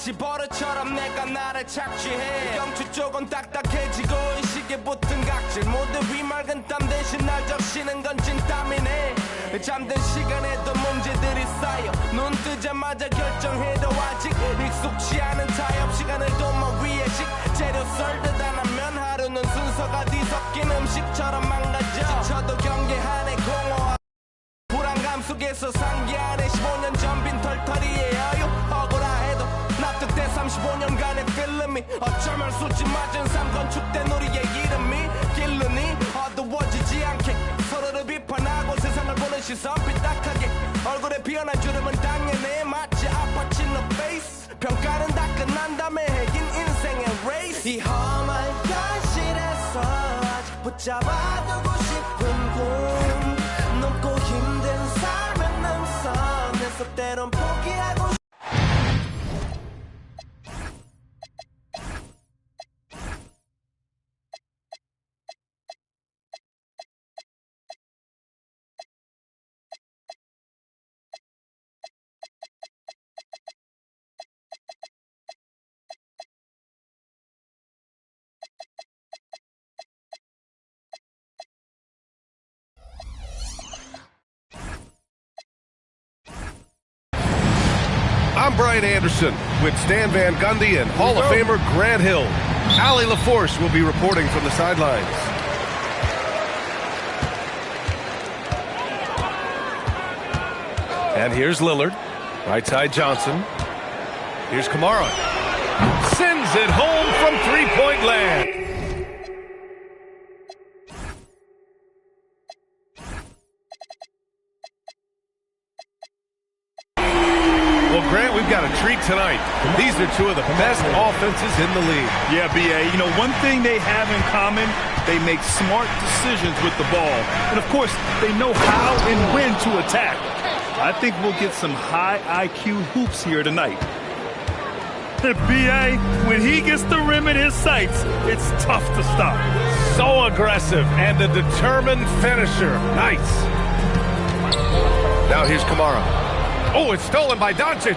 마치 버릇처럼 내가 나를 착취해 경추 쪽은 딱딱해지고 의식에 붙은 각질 모두 위맑은 땀 대신 날 적시는 건 진땀이네 잠든 시간에도 문제들이 쌓여 눈 뜨자마자 결정해도 아직 익숙치 않은 타협 시간을 도모 위에 식재료 썰듯 안 하면 하루는 순서가 뒤섞인 음식처럼 망가져 지쳐도 경계하네 공허한 불안감 속에서 상기하네 15년 전 빈 털터리의 여유 억울해도 납득돼 35년간의 필름이 어쩌면 수치 맞은 삶 건축된 우리의 이름이 길르니 어두워지지 않게 서로를 비판하고 세상을 보는 시선 삐딱하게 얼굴에 피어난 주름은 당연해 마치 아파친 너 페이스 평가는 다 끝난 다음에 핵인 인생의 레이스 이 험한 현실에서 아직 붙잡아두고 싶은 꿈 높고 힘든 삶의 능선에서 때론 포기하고 I'm Brian Anderson with Stan Van Gundy and Hall of Famer Grant Hill. Allie LaForce will be reporting from the sidelines. And here's Lillard. Right side Johnson. Here's Kamara. Sends it home from three-point land. Well, Grant, we've got a treat tonight. These are two of the best offenses in the league. Yeah, B.A., you know, one thing they have in common, they make smart decisions with the ball. And, of course, they know how and when to attack. I think we'll get some high IQ hoops here tonight. B.A., when he gets the rim in his sights, it's tough to stop. So aggressive and a determined finisher. Nice. Now here's Kamara. Oh, it's stolen by Doncic.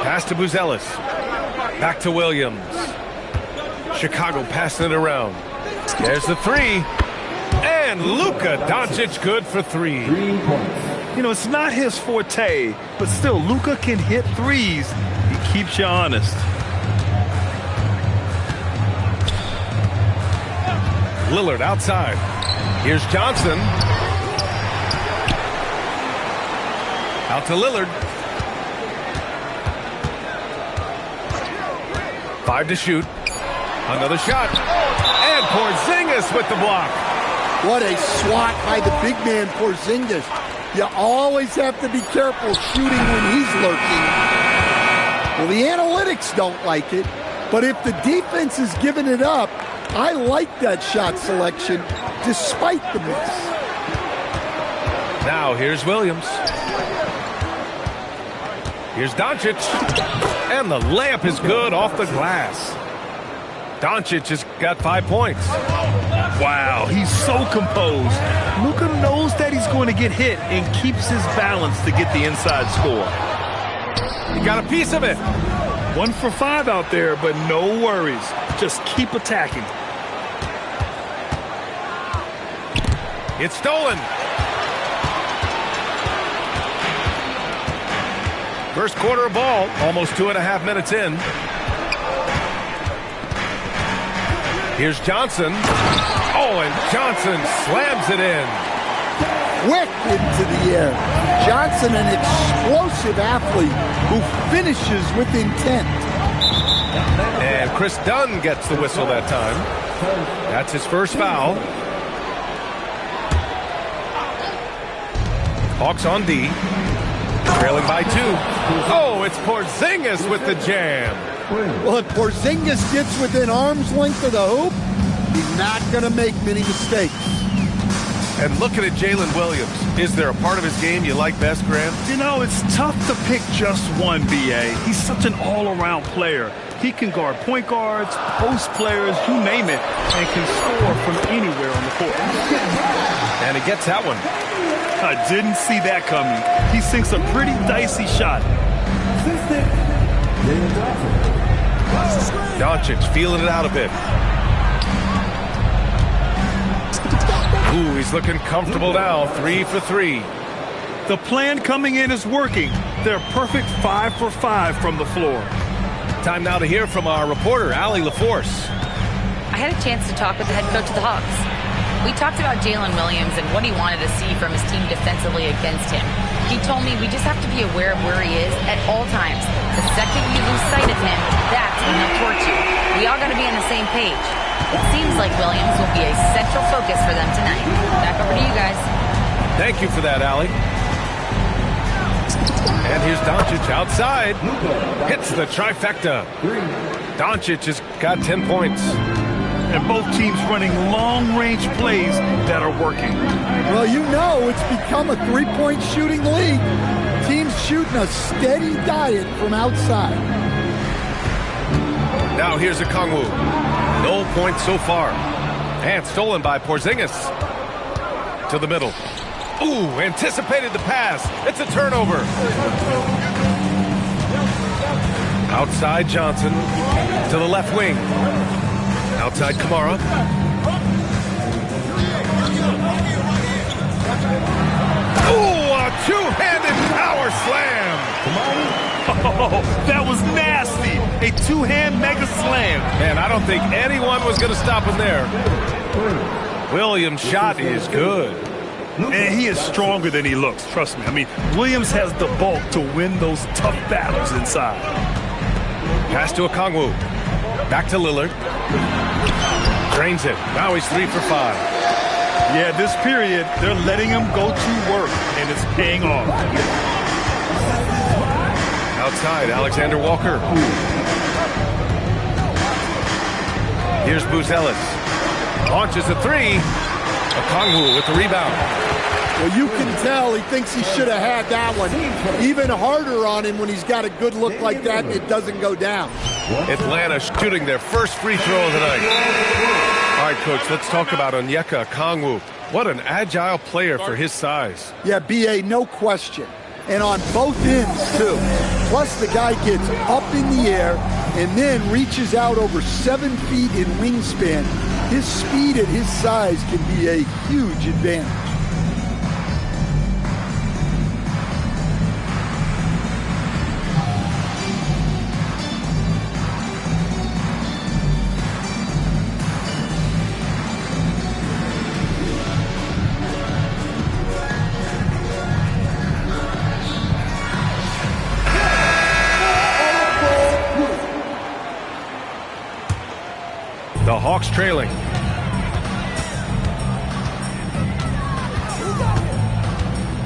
Pass to Buzelis. Back to Williams. Chicago passing it around. There's the three. And Luka Doncic good for three. You know, it's not his forte, but still, Luka can hit threes. He keeps you honest. Lillard outside. Here's Johnson. Out to Lillard. 5 to shoot. Another shot. And Porzingis with the block. What a swat by the big man Porzingis. You always have to be careful shooting when he's lurking. Well, the analytics don't like it, but if the defense is giving it up, I like that shot selection despite the miss. Now here's Williams. Here's Doncic. And the layup is good off the glass. Doncic has got 5 points. Wow, he's so composed. Luka knows that he's going to get hit and keeps his balance to get the inside score. He got a piece of it. 1 for 5 out there, but no worries. Just keep attacking. It's stolen. First quarter of ball, almost 2.5 minutes in. Here's Johnson. Oh, and Johnson slams it in. Quick into the air. Johnson, an explosive athlete who finishes with intent. And Chris Dunn gets the whistle that time. That's his first foul. Hawks on D. Trailing by 2. Oh, it's Porzingis with the jam. Well, if Porzingis gets within arm's length of the hoop, he's not going to make many mistakes. And looking at Jalen Williams, is there a part of his game you like best, Grant? You know, it's tough to pick just one, B.A. He's such an all-around player. He can guard point guards, post players, you name it, and can score from anywhere on the court. And he gets that one. I didn't see that coming. He sinks a pretty dicey shot. Doncic feeling it out a bit. Ooh, he's looking comfortable now. 3 for 3. The plan coming in is working. They're perfect 5 for 5 from the floor. Time now to hear from our reporter, Allie LaForce. I had a chance to talk with the head coach of the Hawks. We talked about Jalen Williams and what he wanted to see from his team defensively against him. He told me we just have to be aware of where he is at all times. The second you lose sight of him, that's when he'll torch you. We all got to be on the same page. It seems like Williams will be a central focus for them tonight. Back over to you guys. Thank you for that, Allie. And here's Doncic outside. Hits the trifecta. Doncic has got 10 points. And both teams running long-range plays that are working. Well, you know it's become a three-point shooting league. Teams shooting a steady diet from outside. Now here's a Kongwu. No points so far. And stolen by Porzingis. To the middle. Ooh, anticipated the pass. It's a turnover. Outside Johnson. To the left wing. Outside Kamara. Ooh, a two-handed power slam. Oh, that was nasty. A two-hand mega slam. Man, I don't think anyone was going to stop him there. Williams' shot is good. And he is stronger than he looks, trust me. I mean, Williams has the bulk to win those tough battles inside. Pass to Okongwu. Back to Lillard. Drains it. Now he's 3 for 5. Yeah, this period, they're letting him go to work, and it's paying off. Outside, Alexander Walker. Here's Buzelis. Launches a 3. Okongwu with the rebound. Well, you can tell he thinks he should have had that one. Even harder on him when he's got a good look like that and it doesn't go down. Atlanta shooting their first free throw of the night. All right, Coach, let's talk about Onyeka Okongwu. What an agile player for his size. Yeah, B.A., no question. And on both ends, too. Plus, the guy gets up in the air and then reaches out over 7 feet in wingspan. His speed at his size can be a huge advantage. The Hawks trailing.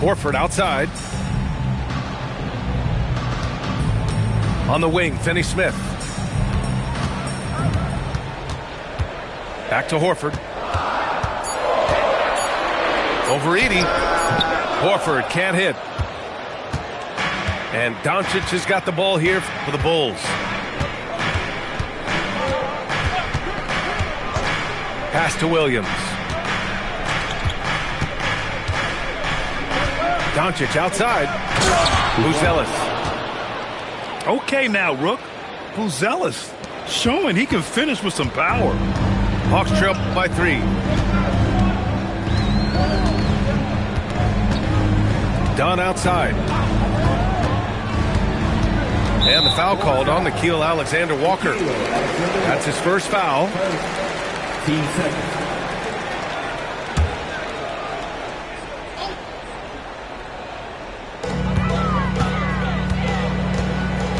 Horford outside. On the wing, Finney-Smith. Back to Horford. Over Edey. Horford can't hit. And Doncic has got the ball here for the Bulls. Pass to Williams. Doncic outside. Buzelis. Okay now, Rook. Buzelis showing he can finish with some power. Hawks trail by 3. Dunn outside. And the foul called on Nickeil Alexander-Walker. That's his first foul.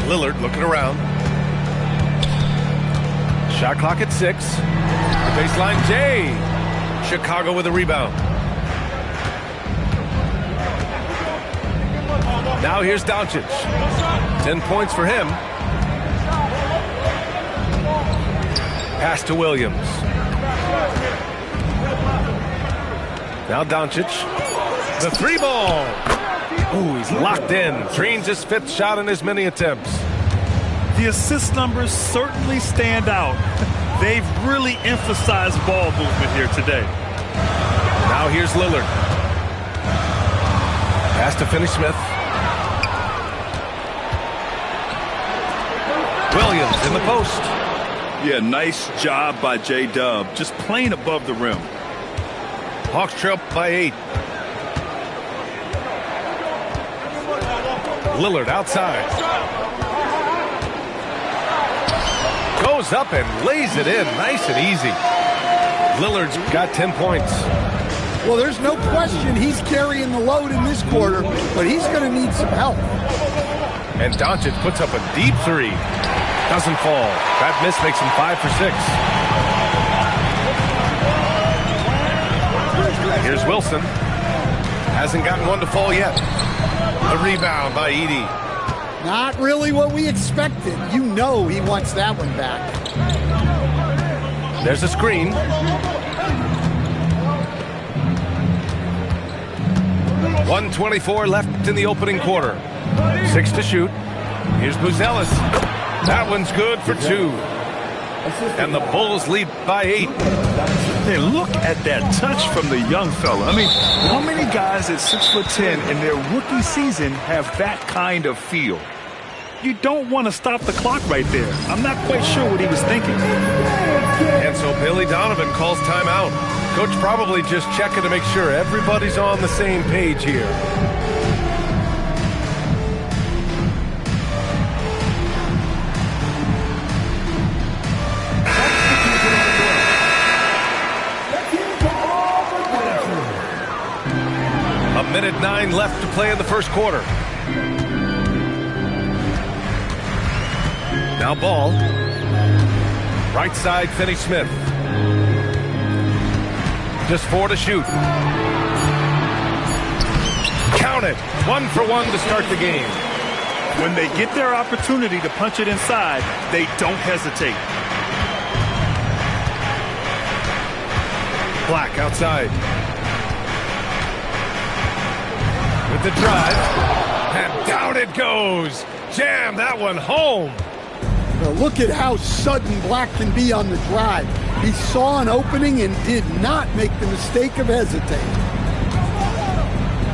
Lillard looking around. Shot clock at 6. Baseline J. Chicago with a rebound. Now here's Doncic. 10 points for him. Pass to Williams. Now Doncic. The 3 ball. Ooh, he's locked in. Drains his 5th shot in as many attempts. The assist numbers certainly stand out. They've really emphasized ball movement here today. Now here's Lillard. Pass to Finney-Smith. Williams in the post. Yeah, nice job by J-Dub. Just playing above the rim. Hawks trail by 8. Lillard outside. Goes up and lays it in nice and easy. Lillard's got 10 points. Well, there's no question he's carrying the load in this quarter, but he's going to need some help. And Doncic puts up a deep 3. Doesn't fall. That miss makes him 5 for 6. Here's Wilson. Hasn't gotten one to fall yet. The rebound by Edey. Not really what we expected. You know he wants that one back. There's a screen. .124 left in the opening quarter. 6 to shoot. Here's Buzelis. That one's good for 2. And the Bulls lead by 8. Hey, look at that touch from the young fella. I mean, how many guys at 6'10" in their rookie season have that kind of feel? You don't want to stop the clock right there. I'm not quite sure what he was thinking. And so Billy Donovan calls timeout. Coach probably just checking to make sure everybody's on the same page here. A minute 9 left to play in the first quarter. Now ball. Right side, Finney-Smith. Just 4 to shoot. Count it. 1 for 1 to start the game. When they get their opportunity to punch it inside, they don't hesitate. Black outside. With the drive. And down it goes. Jam that one home. Now look at how sudden Black can be on the drive. He saw an opening and did not make the mistake of hesitating.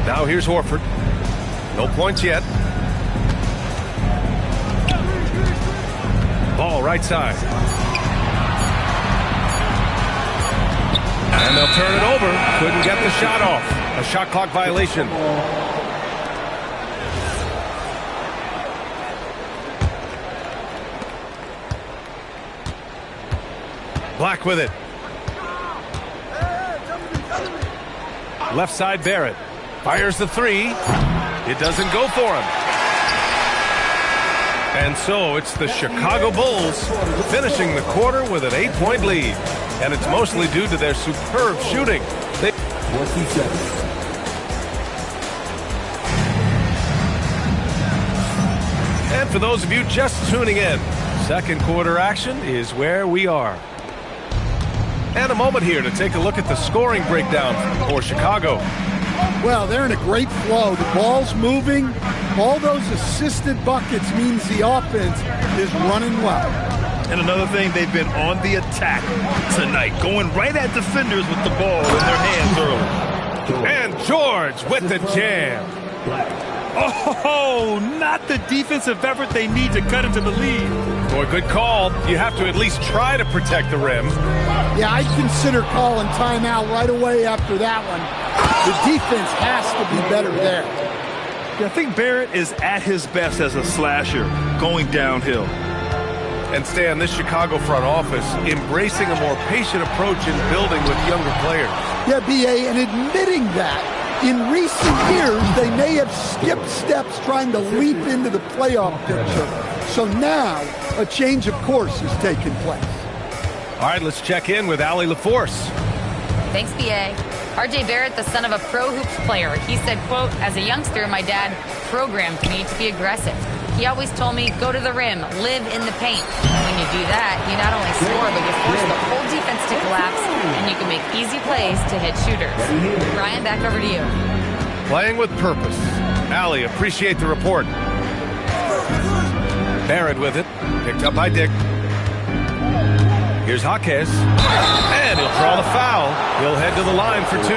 Now here's Horford. No points yet. Ball right side. And they'll turn it over. Couldn't get the shot off. A shot clock violation. Black with it. Left side Barrett. Fires the 3. It doesn't go for him. And so it's the Chicago Bulls finishing the quarter with an 8-point lead. And it's mostly due to their superb shooting. And for those of you just tuning in, second quarter action is where we are. And a moment here to take a look at the scoring breakdown for Chicago. Well, they're in a great flow. The ball's moving. All those assisted buckets means the offense is running well. And another thing, they've been on the attack tonight, going right at defenders with the ball in their hands early. And George with the jam. Oh, not the defensive effort they need to cut into the lead. Boy, good call. You have to at least try to protect the rim. Yeah, I'd consider calling timeout right away after that one. The defense has to be better there. Yeah, I think Barrett is at his best as a slasher, going downhill. And Stan, this Chicago front office embracing a more patient approach in building with younger players. Yeah, B.A., and admitting that in recent years, they may have skipped steps trying to leap into the playoff picture. So now, a change of course is taking place. All right, let's check in with Allie LaForce. Thanks, B.A. R.J. Barrett, the son of a pro hoops player, he said, quote, as a youngster, my dad programmed me to be aggressive. He always told me, go to the rim, live in the paint. When you do that, you not only score, but you force the whole defense to collapse, and you can make easy plays to hit shooters. Ryan, back over to you. Playing with purpose. Allie, appreciate the report. Barrett with it, picked up by Dick. Here's Jaquez, and he'll draw the foul. He'll head to the line for 2.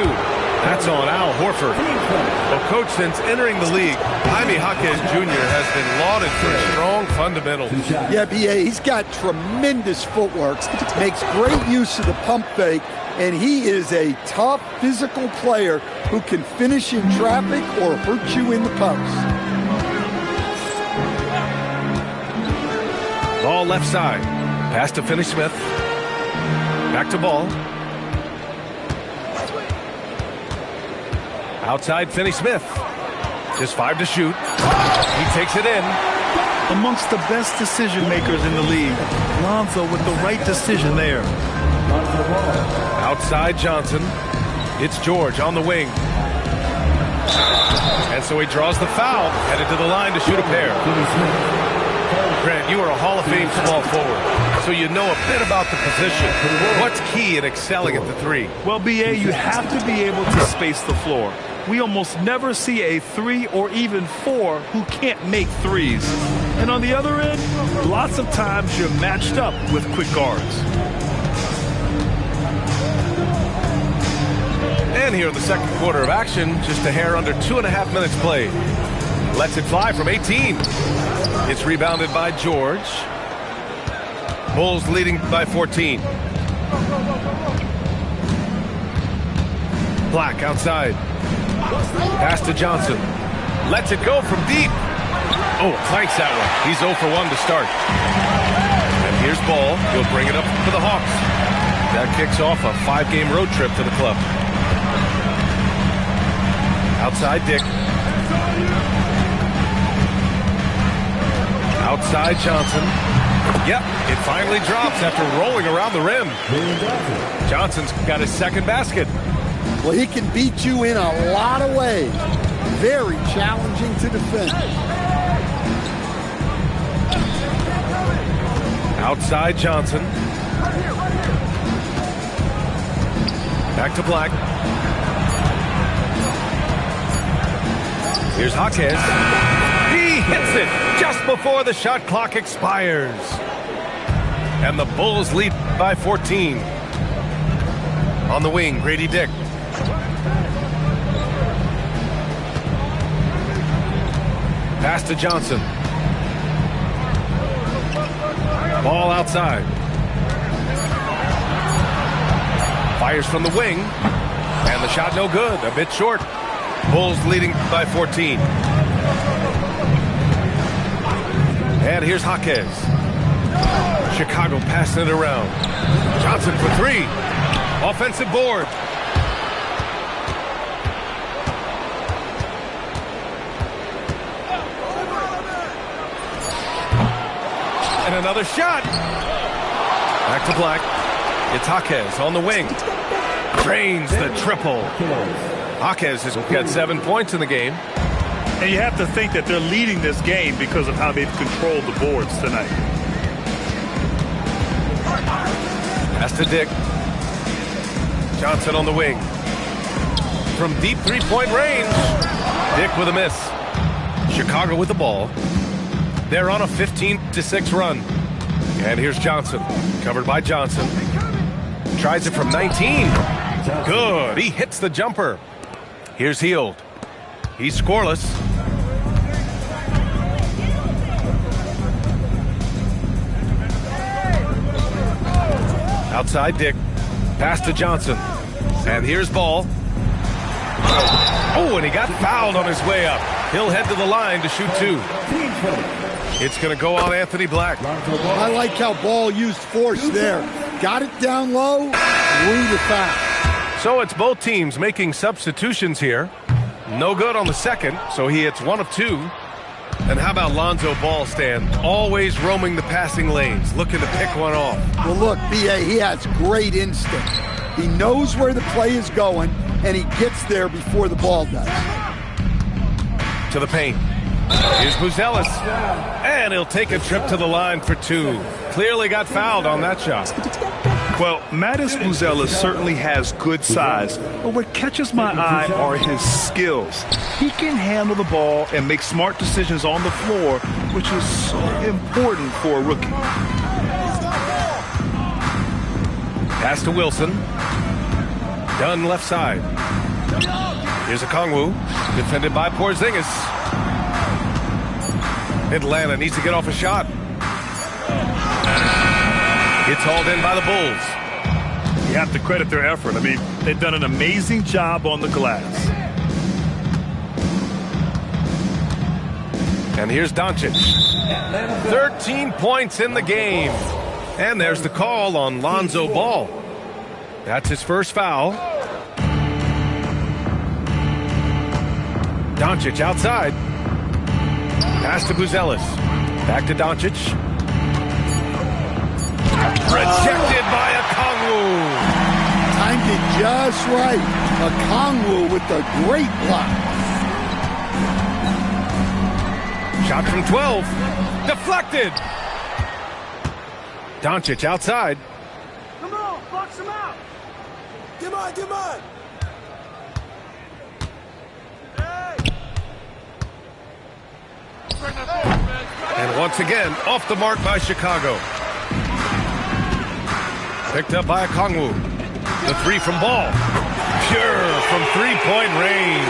That's on Al Horford. Well, Coach, since entering the league, Jaime Jaquez Jr. has been lauded for his strong fundamentals. Yeah, B.A., he's got tremendous footwork, makes great use of the pump fake, and he is a tough physical player who can finish in traffic or hurt you in the post. Ball left side. Pass to Finney-Smith. Back to Ball. Outside Finney-Smith. Just 5 to shoot. He takes it in. Amongst the best decision makers in the league. Lonzo with the right decision there. Outside Johnson. It's George on the wing. And so he draws the foul. Headed to the line to shoot a pair. Grant, you are a Hall of Fame small forward, so you know a bit about the position. What's key in excelling at the three? Well, B.A., you have to be able to space the floor. We almost never see a 3 or even 4 who can't make threes. And on the other end, lots of times you're matched up with quick guards. And here in the second quarter of action, just a hair under 2.5 minutes played. Lets it fly from 18. It's rebounded by George. Bulls leading by 14. Black outside. Pass to Johnson. Lets it go from deep. Oh, flanks that one. He's 0 for 1 to start. And here's Ball. He'll bring it up for the Hawks. That kicks off a 5-game road trip to the club. Outside Dick. Outside Johnson. Yep, it finally drops after rolling around the rim. Johnson's got his second basket. Well, he can beat you in a lot of ways. Very challenging to defend. Outside Johnson. Back to Black. Here's Jaquez. He hits it just before the shot clock expires. And the Bulls lead by 14. On the wing, Grady Dick. Pass to Johnson. Ball outside. Fires from the wing. And the shot no good, a bit short. Bulls leading by 14. And here's Jaquez. Chicago passing it around. Johnson for 3. Offensive board. And another shot. Back to Black. It's Jaquez on the wing. Drains the triple. Jaquez has got 7 points in the game. And you have to think that they're leading this game because of how they've controlled the boards tonight. Pass to Dick. Johnson on the wing. From deep three-point range. Dick with a miss. Chicago with the ball. They're on a 15-6 run. And here's Johnson. Covered by Johnson. Tries it from 19. Good. He hits the jumper. Here's Hield. He's scoreless. Outside Dick. Pass to Johnson. And here's Ball. Oh, and he got fouled on his way up. He'll head to the line to shoot 2. It's going to go on Anthony Black. I like how Ball used force there. Got it down low, threw the foul. So it's both teams making substitutions here. No good on the second, so he hits 1 of 2. And how about Lonzo Ball, Stan? Always roaming the passing lanes, looking to pick one off. Well, look, B.A., he has great instinct. He knows where the play is going, and he gets there before the ball does. To the paint. Here's Buzelis. And he'll take a trip to the line for 2. Clearly got fouled on that shot. Well, Mattis Buzelis certainly has good size, but what catches my eye are his skills. He can handle the ball and make smart decisions on the floor, which is so important for a rookie. Pass to Wilson. Dunn left side. Here's a Kongwu, defended by Porzingis. Atlanta needs to get off a shot. It's hauled in by the Bulls. You have to credit their effort. I mean, they've done an amazing job on the glass. And here's Doncic. 13 points in the game. And there's the call on Lonzo Ball. That's his first foul. Doncic outside. Pass to Buzelis. Back to Doncic. Rejected by a Kongwu. Timed it just right. A Kongwu with a great block. Shot from 12. Deflected. Doncic outside. Come on, box him out. Come on, come on. And once again, off the mark by Chicago. Picked up by a Kongwu. The three from Ball. Pure from three-point range.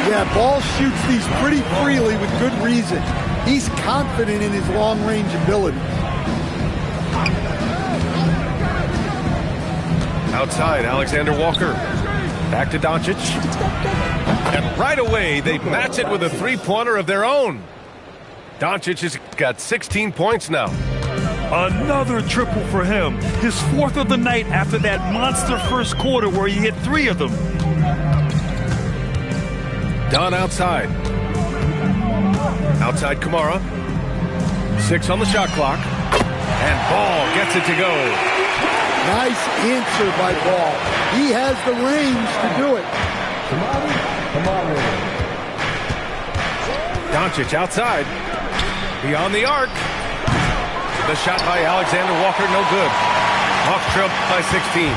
Yeah, Ball shoots these pretty freely with good reason. He's confident in his long-range abilities. Outside, Alexander Walker. Back to Doncic. And right away, they match it with a three-pointer of their own. Doncic has got 16 points now. Another triple for him. His fourth of the night after that monster first quarter where he hit 3 of them. Dunn outside. Outside Kamara. 6 on the shot clock. And Ball gets it to go. Nice answer by Ball. He has the range to do it. Doncic outside. Beyond the arc. The shot by Alexander Walker, no good. Hawks trail by 16.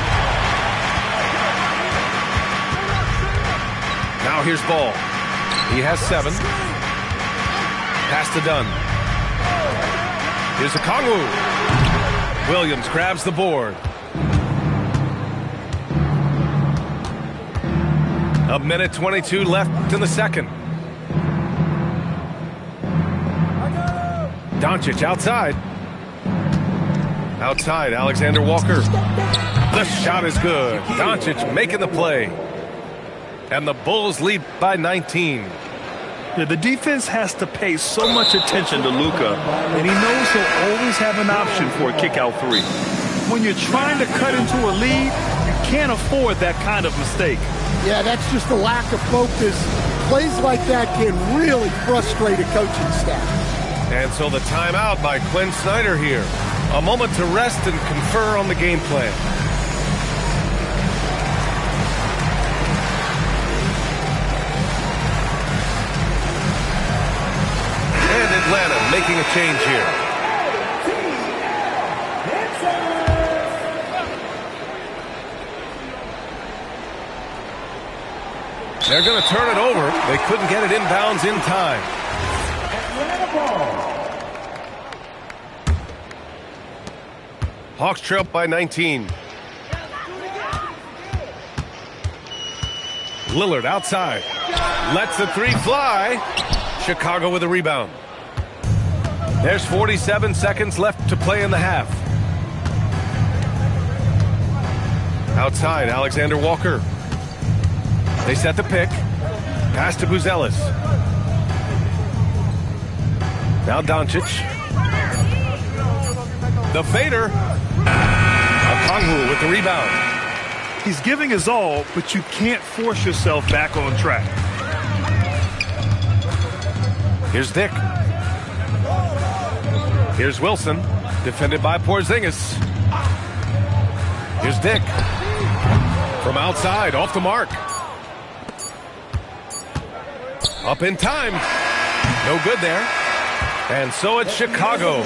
Now here's Ball. He has 7. Pass to Dunn. Here's a Kongwu. Williams grabs the board. A minute 22 left in the second. Doncic outside. Outside, Alexander Walker. The shot is good. Doncic making the play. And the Bulls lead by 19. Yeah, the defense has to pay so much attention to Luka, and he knows he'll always have an option for a kick-out 3. When you're trying to cut into a lead, you can't afford that kind of mistake. Yeah, that's just a lack of focus. Plays like that can really frustrate a coaching staff. And so the timeout by Quinn Snyder here. A moment to rest and confer on the game plan. And Atlanta making a change here. They're going to turn it over. They couldn't get it inbounds in time. Hawks trail by 19. Lillard outside. Lets the 3 fly. Chicago with a rebound. There's 47 seconds left to play in the half. Outside, Alexander Walker. They set the pick. Pass to Buzelis. Now Doncic. The fader. Kongwu with the rebound. He's giving his all, but you can't force yourself back on track. Here's Dick. Here's Wilson, defended by Porzingis. Here's Dick. From outside, off the mark. Up in time. No good there. And so it's Chicago,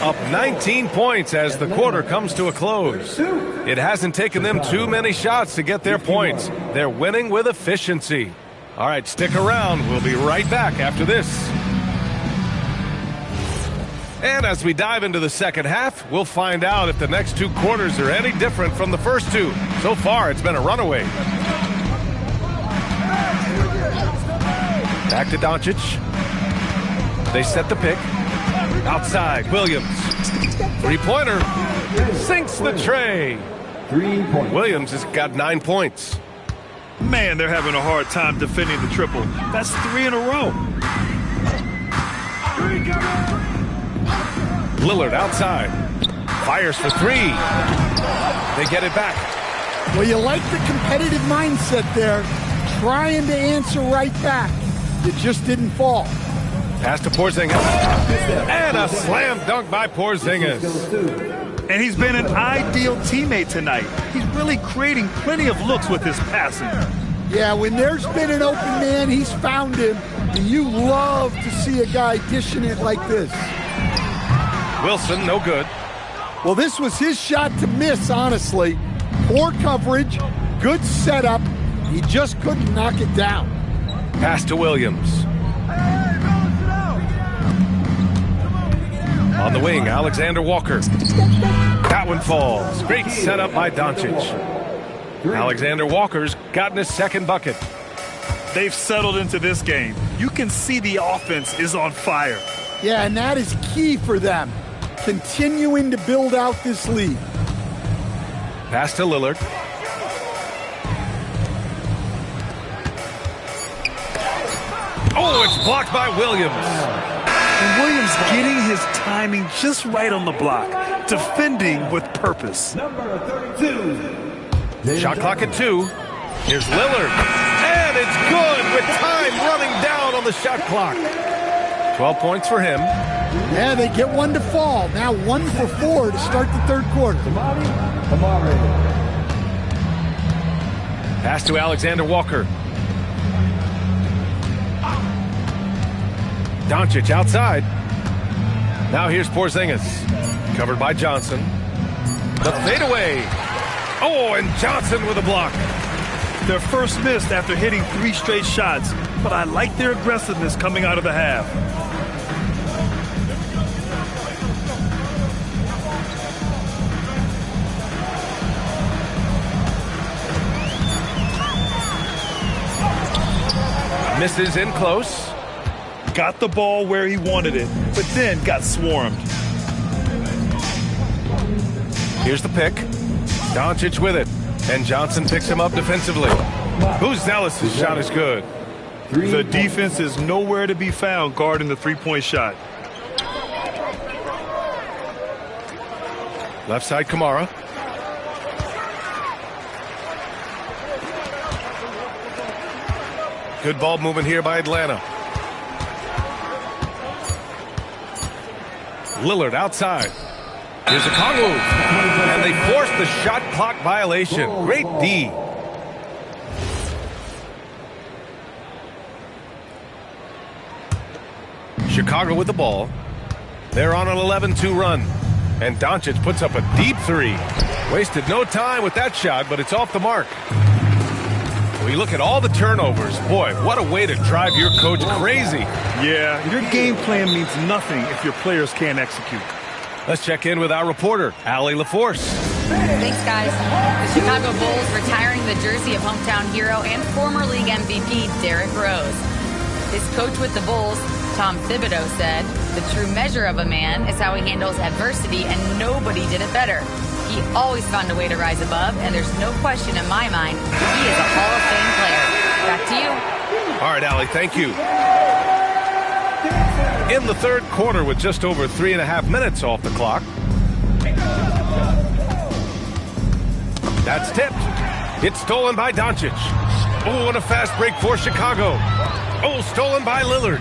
up 19 points as the quarter comes to a close. It hasn't taken them too many shots to get their points. They're winning with efficiency. All right, stick around. We'll be right back after this. And as we dive into the second half, we'll find out if the next 2 quarters are any different from the first 2. So far, it's been a runaway. Back to Doncic. They set the pick. Outside, Williams. Three-pointer. Sinks the tray. Williams has got 9 points. Man, they're having a hard time defending the triple. That's 3 in a row. Lillard outside. Fires for 3. They get it back. Well, you like the competitive mindset there. Trying to answer right back. It just didn't fall. Pass to Porzingis. And a slam dunk by Porzingis. And he's been an ideal teammate tonight. He's really creating plenty of looks with his passing. Yeah, when there's been an open man, he's found him. And you love to see a guy dishing it like this. Wilson, no good. Well, this was his shot to miss, honestly. Poor coverage, good setup. He just couldn't knock it down. Pass to Williams. On the wing, Alexander Walker. That one falls. Great setup by Doncic. Alexander Walker's gotten his second bucket. They've settled into this game. You can see the offense is on fire. Yeah, and that is key for them. Continuing to build out this lead. Pass to Lillard. Oh, it's blocked by Williams. And Williams getting his timing just right on the block. Defending with purpose. Shot clock at 2. Here's Lillard. And it's good with time running down on the shot clock. 12 points for him. Yeah, they get one to fall. Now 1 for 4 to start the third quarter. Pass to Alexander Walker. Doncic outside. Now here's Porzingis. Covered by Johnson. The fadeaway. Oh, and Johnson with a block. Their first miss after hitting 3 straight shots, but I like their aggressiveness coming out of the half. Misses in close. Got the ball where he wanted it, but then got swarmed. Here's the pick. Doncic with it. And Johnson picks him up defensively. Buzelis' shot is good. The defense is nowhere to be found guarding the three-point shot. Left side, Kamara. Good ball movement here by Atlanta. Lillard outside. Here's a Congo. And they force the shot clock violation. Great D. Chicago with the ball. They're on an 11-2 run. And Doncic puts up a deep 3. Wasted no time with that shot, but it's off the mark. We look at all the turnovers. Boy, what a way to drive your coach crazy. Yeah, your game plan means nothing if your players can't execute. Let's check in with our reporter, Allie LaForce. Thanks, guys. The Chicago Bulls retiring the jersey of hometown hero and former league MVP Derrick Rose. His coach with the Bulls, Tom Thibodeau, said, "The true measure of a man is how he handles adversity, and nobody did it better. He always found a way to rise above, and there's no question in my mind he is a Hall of Fame player." Back to you. All right, Allie, thank you. In the third quarter with just over 3.5 minutes off the clock. That's tipped. It's stolen by Doncic. Oh, and a fast break for Chicago. Oh, stolen by Lillard.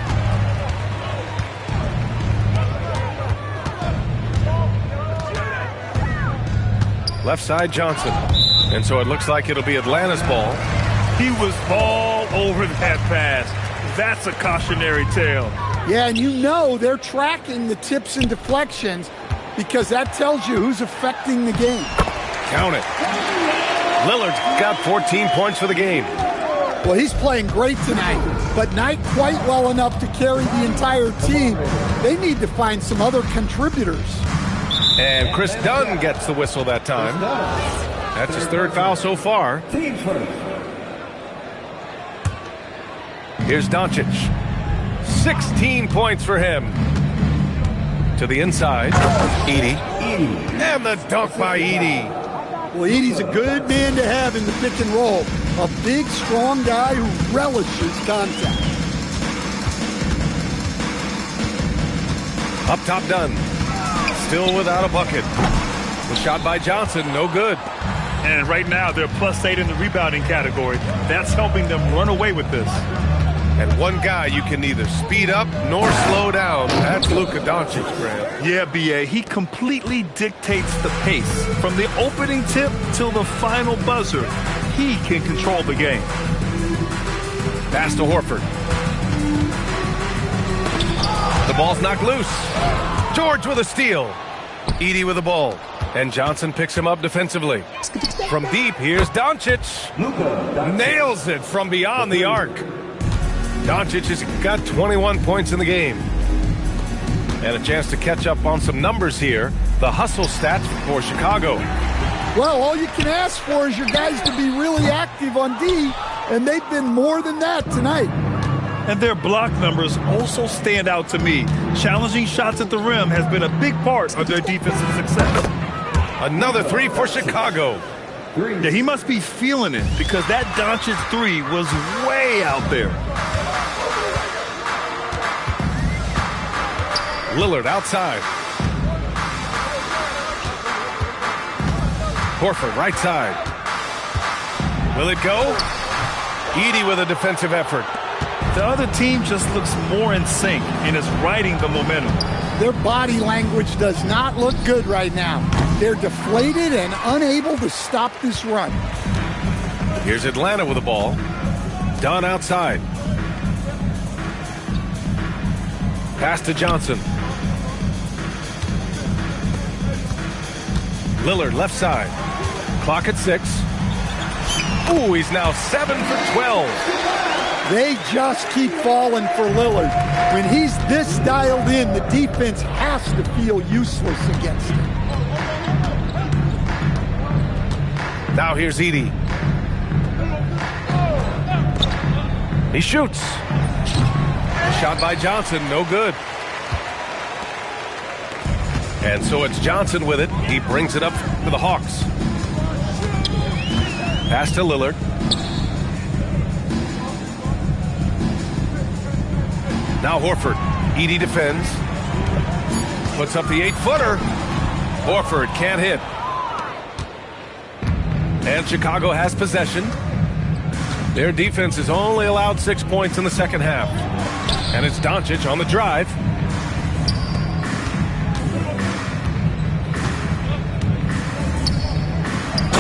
Left side, Johnson. And so it looks like it'll be Atlanta's ball. He was all over that pass. That's a cautionary tale. Yeah, and you know they're tracking the tips and deflections because that tells you who's affecting the game. Count it. Lillard's got 14 points for the game. Well, he's playing great tonight, but not quite well enough to carry the entire team. They need to find some other contributors. And Chris Dunn gets the whistle that time. That's his third foul so far. Here's Doncic. 16 points for him. To the inside. Edey. And the dunk by Edey. Well, Edey's a good man to have in the pick and roll. A big, strong guy who relishes contact. Up top done. Still without a bucket. The shot by Johnson, no good. And right now, they're +8 in the rebounding category. That's helping them run away with this. And one guy you can neither speed up nor slow down. That's Luka Doncic, Grant. Yeah, B.A., he completely dictates the pace. From the opening tip till the final buzzer, he can control the game. Pass to Horford. The ball's knocked loose. George with a steal. Edey with the ball. And Johnson picks him up defensively. From deep, here's Doncic. Nails it from beyond the arc. Doncic has got 21 points in the game. And a chance to catch up on some numbers here. The hustle stats for Chicago. Well, all you can ask for is your guys to be really active on D, and they've been more than that tonight. And their block numbers also stand out to me. Challenging shots at the rim has been a big part of their defensive success. Another three for Chicago. Yeah, he must be feeling it because that Doncic three was way out there. Lillard outside. Horford right side. Will it go? Edey with a defensive effort. The other team just looks more in sync and is riding the momentum. Their body language does not look good right now. They're deflated and unable to stop this run. Here's Atlanta with the ball. Dunn outside. Pass to Johnson. Lillard left side. Clock at 6. Ooh, he's now 7 for 12. They just keep falling for Lillard. When he's this dialed in, the defense has to feel useless against him. Now here's Edey. He shoots. Shot by Johnson, no good. And so it's Johnson with it. He brings it up for the Hawks. Pass to Lillard. Now Horford. Edey defends. Puts up the 8-footer. Horford can't hit. And Chicago has possession. Their defense has only allowed 6 points in the second half. And it's Doncic on the drive.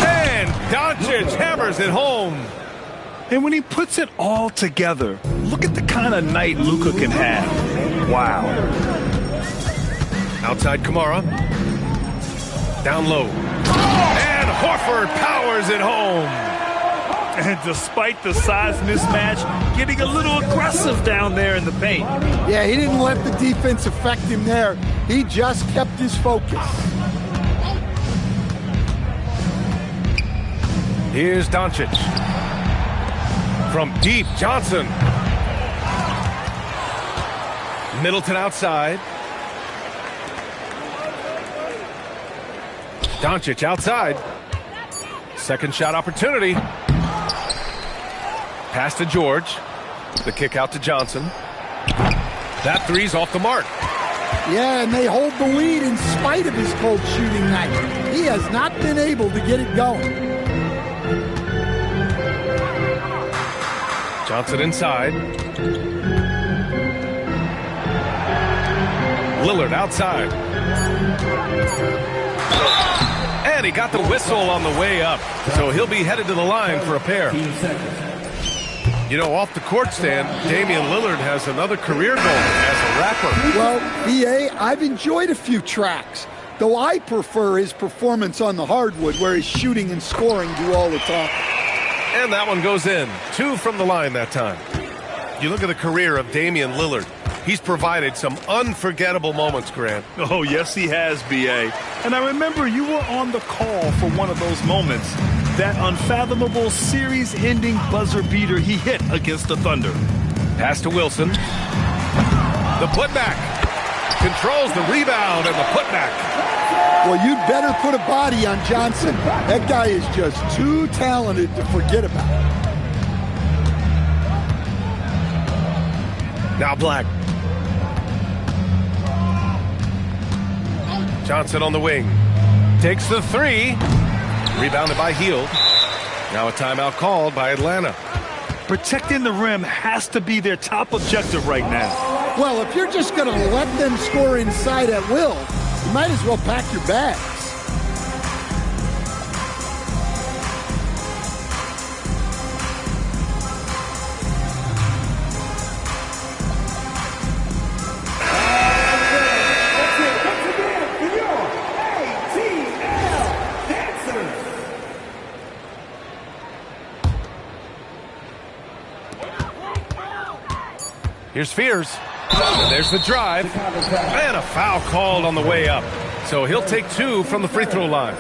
And Doncic hammers it home. And when he puts it all together, look at the kind of night Luka can have. Wow. Outside Kamara. Down low. And Horford powers it home. And despite the size mismatch, getting a little aggressive down there in the paint. Yeah, he didn't let the defense affect him there. He just kept his focus. Here's Doncic. From deep, Johnson. Middleton outside. Doncic outside. Second shot opportunity. Pass to George. The kick out to Johnson. That three's off the mark. Yeah, and they hold the lead in spite of his cold shooting night. He has not been able to get it going. Johnson inside. Lillard outside. And he got the whistle on the way up. So he'll be headed to the line for a pair. You know, off the court stand, Damian Lillard has another career goal as a rapper. Well, B.A., I've enjoyed a few tracks, though I prefer his performance on the hardwood where his shooting and scoring do all the talking. And that one goes in. 2 from the line that time. You look at the career of Damian Lillard. He's provided some unforgettable moments, Grant. Oh, yes, he has, B.A. And I remember you were on the call for one of those moments. That unfathomable series-ending buzzer beater he hit against the Thunder. Pass to Wilson. The putback. Controls the rebound and the putback. Well, you'd better put a body on Johnson. That guy is just too talented to forget about. Now Black. Johnson on the wing. Takes the three. Rebounded by Hield. Now a timeout called by Atlanta. Protecting the rim has to be their top objective right now. Well, if you're just going to let them score inside at will, you might as well pack your bags. Here's Fears. And there's the drive. And a foul called on the way up. So he'll take 2 from the free throw line.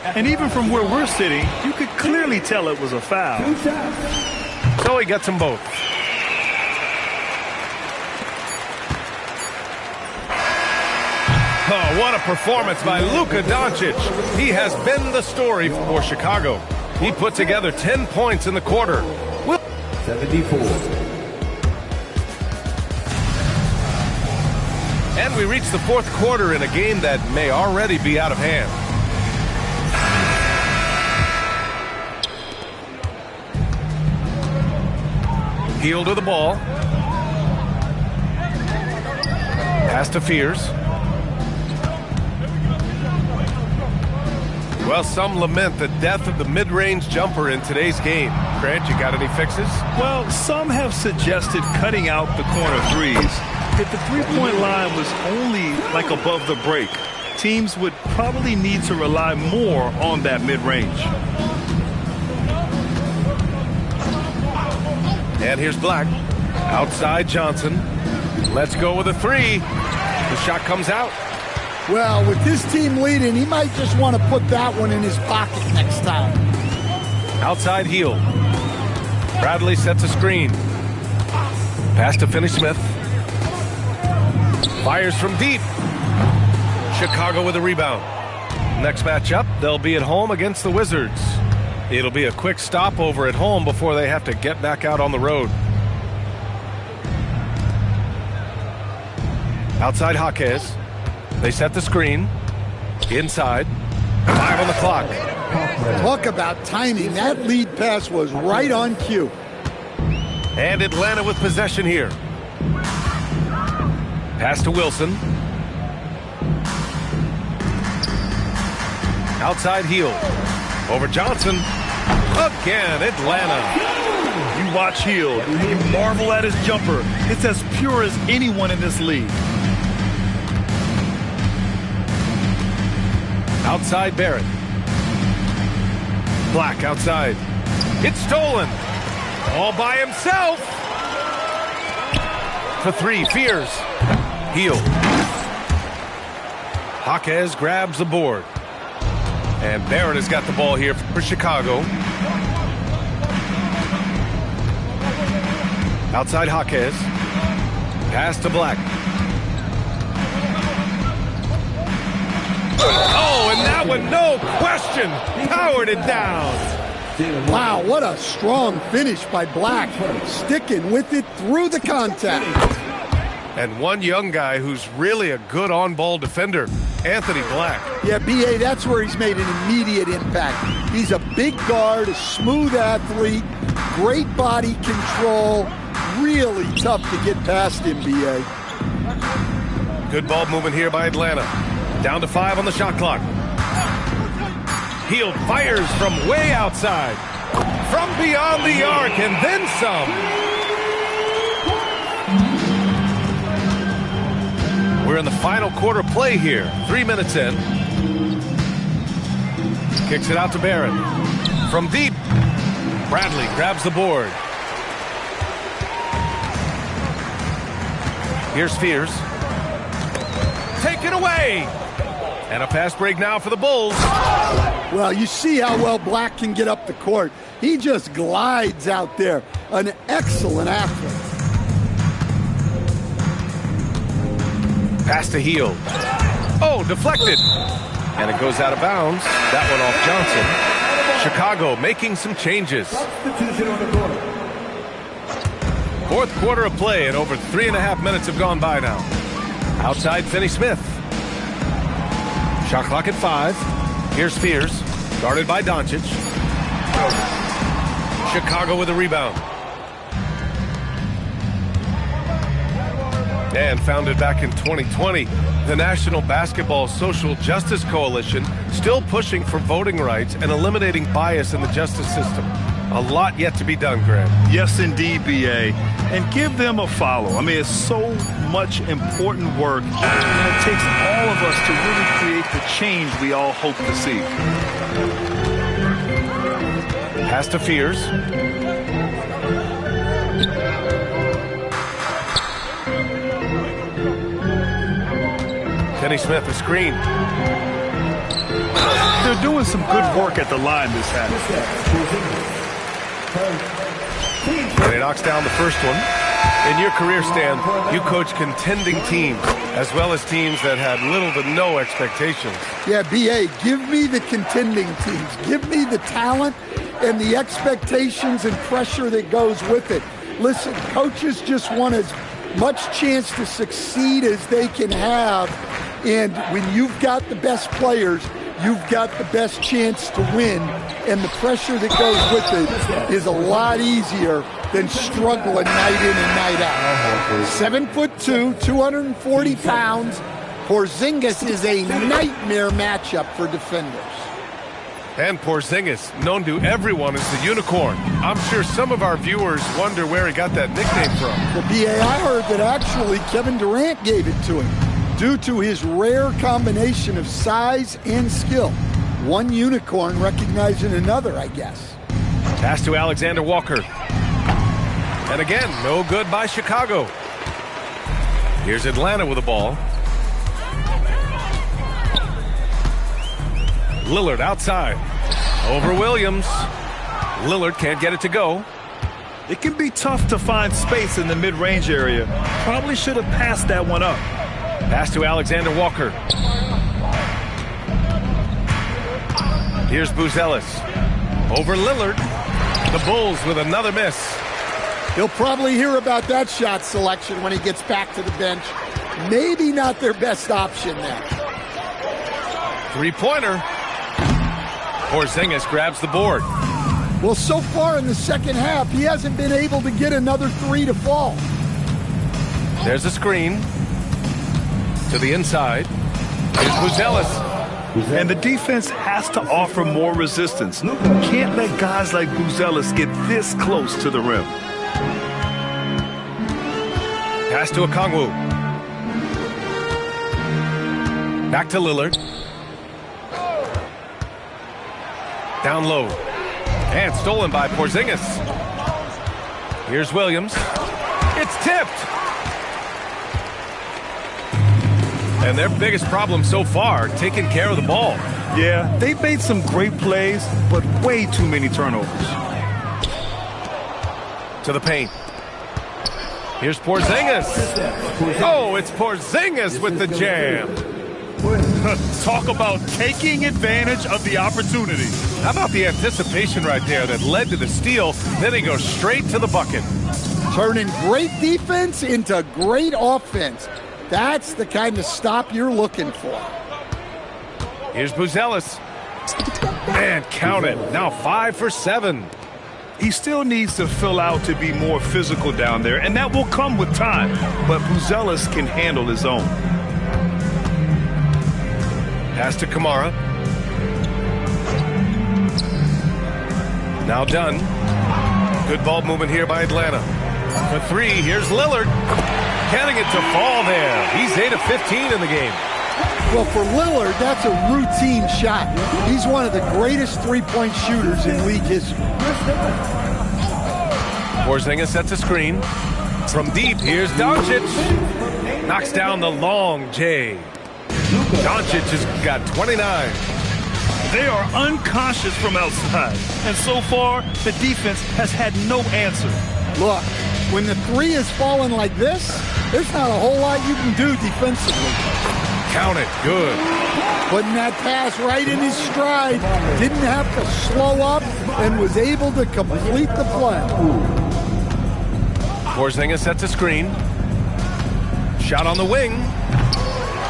And even from where we're sitting, you could clearly tell it was a foul. So he gets them both. Oh, what a performance by Luka Doncic. He has been the story for Chicago. He put together 10 points in the quarter. 74. And we reach the fourth quarter in a game that may already be out of hand. Hield to the ball. Pass to Fears. Well, some lament the death of the mid-range jumper in today's game. Grant, you got any fixes? Well, some have suggested cutting out the corner threes. If the three-point line was only like above the break, teams would probably need to rely more on that mid-range. And here's Black. Outside Johnson. Let's go with a three. The shot comes out. Well, with this team leading, he might just want to put that one in his pocket next time. Outside Hield. Bradley sets a screen. Pass to Finney-Smith. Fires from deep. Chicago with a rebound. Next matchup, they'll be at home against the Wizards. It'll be a quick stopover at home before they have to get back out on the road. Outside Jaquez. They set the screen. Inside. 5 on the clock. Talk about timing. That lead pass was right on cue. And Atlanta with possession here. Pass to Wilson. Outside Hield. Over Johnson. Again, Atlanta. You watch Hield. You marvel at his jumper. It's as pure as anyone in this league. Outside Barrett. Black outside. It's stolen. All by himself. For three, Fears. Hield. Jaquez grabs the board. And Barrett has got the ball here for Chicago. Outside Jaquez. Pass to Black. Oh, and that one, no question, powered it down. Wow, what a strong finish by Black. Sticking with it through the contact. And one young guy who's really a good on-ball defender, Anthony Black. Yeah, B.A., that's where he's made an immediate impact. He's a big guard, a smooth athlete, great body control, really tough to get past him, B.A. Good ball movement here by Atlanta. Down to 5 on the shot clock. Hield fires from way outside. From beyond the arc and then some. We're in the final quarter play here. 3 minutes in. Kicks it out to Barrett. From deep. Bradley grabs the board. Here's Fears. Take it away. And a fast break now for the Bulls. Well, you see how well Black can get up the court. He just glides out there. an excellent athlete. Pass to Heel. Oh, deflected. And it goes out of bounds. That one off Johnson. Chicago making some changes. Fourth quarter of play, and over 3.5 minutes have gone by now. Outside, Finney-Smith. Shot clock at 5. Here's Spears, guarded by Doncic. Chicago with a rebound. And founded back in 2020, the National Basketball Social Justice Coalition still pushing for voting rights and eliminating bias in the justice system. A lot yet to be done, Grant. Yes, indeed, B.A. And give them a follow. I mean, it's so much important work, and it takes all of us to really create the change we all hope to see. Pass to Fears. Finney-Smith, a screen. They're doing some good work at the line this half. And he knocks down the first one. In your career, Stan, you coach contending teams, as well as teams that had little to no expectations. Yeah, B.A., give me the contending teams. Give me the talent and the expectations and pressure that goes with it. Listen, coaches just want as much chance to succeed as they can have. And when you've got the best players, you've got the best chance to win. And the pressure that goes with it is a lot easier than struggling night in and night out. 7'2", 240 pounds. Porzingis is a nightmare matchup for defenders. And Porzingis, known to everyone as the unicorn. I'm sure some of our viewers wonder where he got that nickname from. Well, B.A., I heard that actually Kevin Durant gave it to him due to his rare combination of size and skill. One unicorn recognizing another, I guess. Pass to Alexander Walker. And again, no good by Chicago. Here's Atlanta with the ball. Lillard outside. Over Williams. Lillard can't get it to go. It can be tough to find space in the mid-range area. Probably should have passed that one up. Pass to Alexander Walker. Here's Buzelis. Over Lillard. The Bulls with another miss. He'll probably hear about that shot selection when he gets back to the bench. Maybe not their best option there. Three-pointer. Porzingis grabs the board. Well, so far in the second half, he hasn't been able to get another three to fall. There's a screen. To the inside. Here's Buzelis. And the defense has to offer more resistance. Can't let guys like Buzelis get this close to the rim. Pass to Okongwu. Back to Lillard. Down low. And stolen by Porzingis. Here's Williams. It's tipped. And their biggest problem so far, taking care of the ball. Yeah, they've made some great plays, but way too many turnovers. To the paint. Here's Porzingis. Oh, it's Porzingis with the jam. Talk about taking advantage of the opportunity. How about the anticipation right there that led to the steal? Then he goes straight to the bucket. Turning great defense into great offense. That's the kind of stop you're looking for. Here's Buzelis. And count it. Now 5 for 7. He still needs to fill out to be more physical down there, and that will come with time. But Buzelis can handle his own. Pass to Kamara. Now done. Good ball movement here by Atlanta. For 3, here's Lillard. Getting it to fall there. He's 8 of 15 in the game. Well, for Lillard, that's a routine shot. He's one of the greatest three-point shooters in league history. Porzingis sets a screen. From deep, here's Doncic. Knocks down the long J. Doncic has got 29. They are unconscious from outside. And so far, the defense has had no answer. Look, when the three is falling like this, there's not a whole lot you can do defensively. Count it. Good. Putting that pass right in his stride. Didn't have to slow up and was able to complete the play. Porzingis sets a screen. Shot on the wing.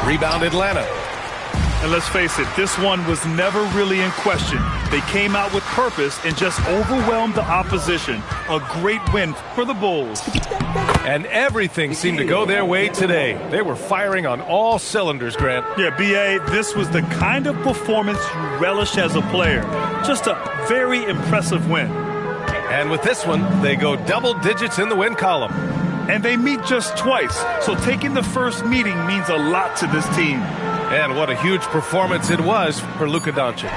Rebound Atlanta. And let's face it, this one was never really in question. They came out with purpose and just overwhelmed the opposition. A great win for the Bulls. And everything seemed to go their way today. They were firing on all cylinders, Grant. Yeah, B.A., this was the kind of performance you relish as a player. Just a very impressive win. And with this one, they go double digits in the win column. And they meet just twice, so taking the first meeting means a lot to this team. And what a huge performance it was for Luka Doncic.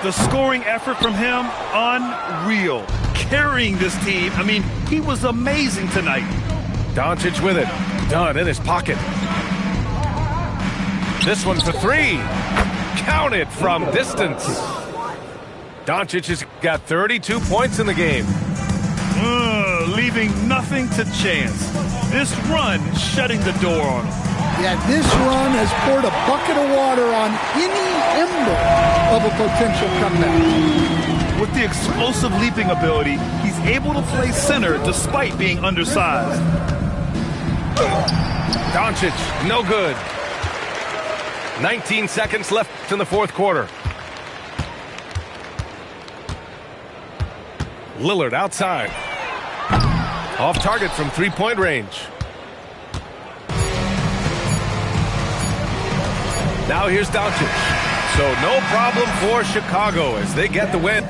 The scoring effort from him, unreal. Carrying this team, I mean, he was amazing tonight. Doncic with it. Done in his pocket. This one for three. Counted from distance. Doncic has got 32 points in the game. Leaving nothing to chance. This run shutting the door on him. Yeah, this run has poured a bucket of water on any ember of a potential comeback. With the explosive leaping ability, he's able to play center despite being undersized. Doncic, no good. 19 seconds left in the fourth quarter. Lillard outside. Off target from three-point range. Now here's Doncic. So no problem for Chicago as they get the win.